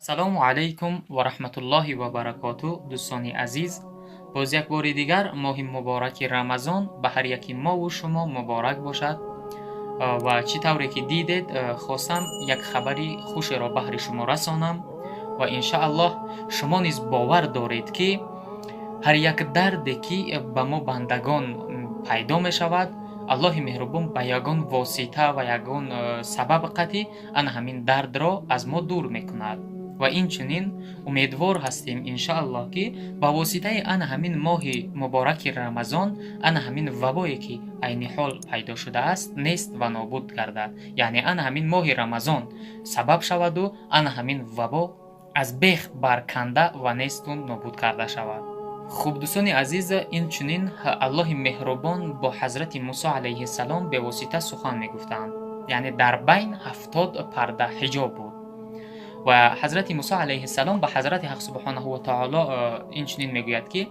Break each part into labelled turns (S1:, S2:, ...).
S1: салому алайкум ва раҳматуллоҳи ва баракоту. дӯстони азиз, боз як бори дигар моҳи мубораки рамазон ба ҳар яки мову шумо муборак бошад. Ва чӣ тавре ки дидед, хостам як хабари хушеро баҳри шумо расонам ва иншааллоҳ шумо низ бовар доред ки ҳар як дарде ки ба мо бандагон пайдо мешавад, аллоҳи меҳрубон ба ягон восита ва ягон сабаб қатъӣ ана ҳамин дардро аз мо дур мекунад. ва инчунин умедвор ҳастем иншааллоҳ ки ба воситаи ана ҳамин моҳи мубораки рамазон ана ҳамин вабое ки айни ҳол пайдо шудааст нест ва нобуд гардад. яъне ана ҳамин моҳи рамазон сабаб шаваду ана ҳамин вабо аз бех барканда ва несту нобуд карда шавад. хуб дӯстони азиз, инчунин аллоҳи меҳрубон бо ҳазрати Мусо алайҳиссалом бевосита сухан мегуфтанд, яъне дар байн 70 парда ҳиҷоб буд. ва ҳазрати Мусо алайҳиссалом ба ҳазрати ҳақ субҳонаҳу ва таоло инчунин мегӯяд ки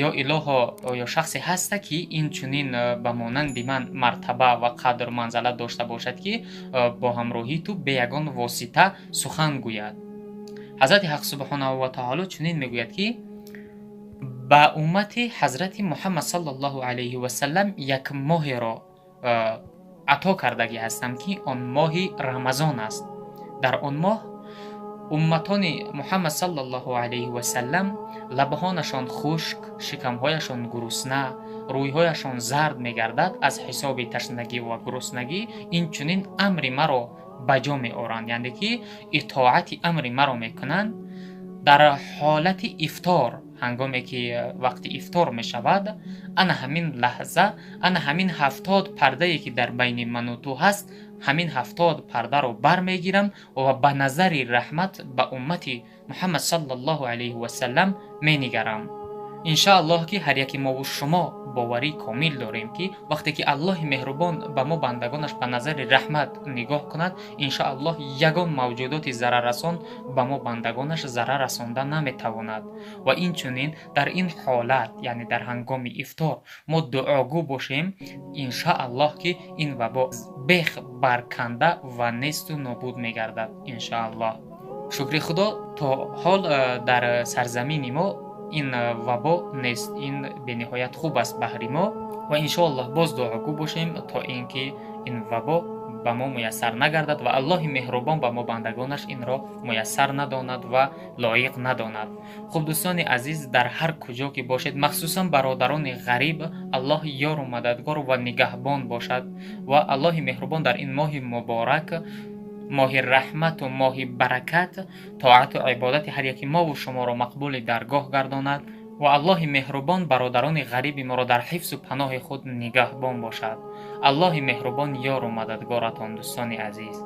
S1: ё илоҳо, ё шахсе ҳаста ки инчунин ба монанди ман мартаба ва қадр манзалат дошта бошад ки бо ҳамроҳии ту бе ягон восита сухан гӯяд. ҳазрати ҳақ субҳонаҳу ва таоло чунин мегӯяд ки ба уммати ҳазрати Муҳаммад саллаллоҳу алайҳи васаллам як моҳеро ато кардагӣ ҳастам ки он моҳи рамазон аст. дар он моҳ умматони Муҳаммад саллаллоҳу алайҳи васаллам лабҳонашон хушк, шикамҳояшон гурусна, рӯйҳояшон зард мегардад аз ҳисоби ташнагӣ ва гуруснагӣ. Инчунин амри маро ба ҷо меоранд, яъне ки итоати амри маро мекунанд. дар ҳолати ифтор, ҳангоме ки вақти ифтор мешавад, ана ҳамин лаҳза, ана ҳамин 70 пардае ки дар байни ману ту ҳаст, ҳамин 70 пардаро бармегирам ва ба назари раҳмат ба уммати Муҳаммад саллаллоҳу алайҳи васаллам менигарам. иншааллоҳ ки ҳар яки мову шумо боварии комил дорем ки вақте ки аллоҳи меҳрубон ба мо бандагонаш ба назари раҳмат нигоҳ кунад, иншааллоҳ ягон мавҷудоти зараррасон ба мо бандагонаш зарар расонда наметавонад. ва инчунин дар ин ҳолат, яъне дар ҳангоми ифтор мо дуогӯ бошем, иншааллоҳ ки ин вабо бех барканда ва несту нобуд мегардад иншааллоҳ. шукри худо, то ҳол дар сарзамини мо ин вабо нест, ин бениҳоят хуб аст баҳри мо ва иншоаллоҳ боз дуогӯ бошем то ин ки ин вабо ба мо муяссар нагардад ва аллоҳи меҳрубон ба мо бандагонаш инро муяссар надонад ва лоиқ надонад. хуб дӯстони азиз, дар ҳар куҷо ки бошед, махсусан бародарони ғариб, аллоҳ ёру мададгор ва нигаҳбон бошад ва аллоҳи меҳрубон дар ин моҳи муборак, моҳи раҳмату моҳи баракат, тоату ибодати ҳар яки мову шуморо мақбули даргоҳ гардонад ва аллоҳи меҳрубон бародарони ғариби моро дар ҳифзу паноҳи худ нигаҳбон бошад. аллоҳи меҳрубон ёру мададгоратон дӯстони азиз.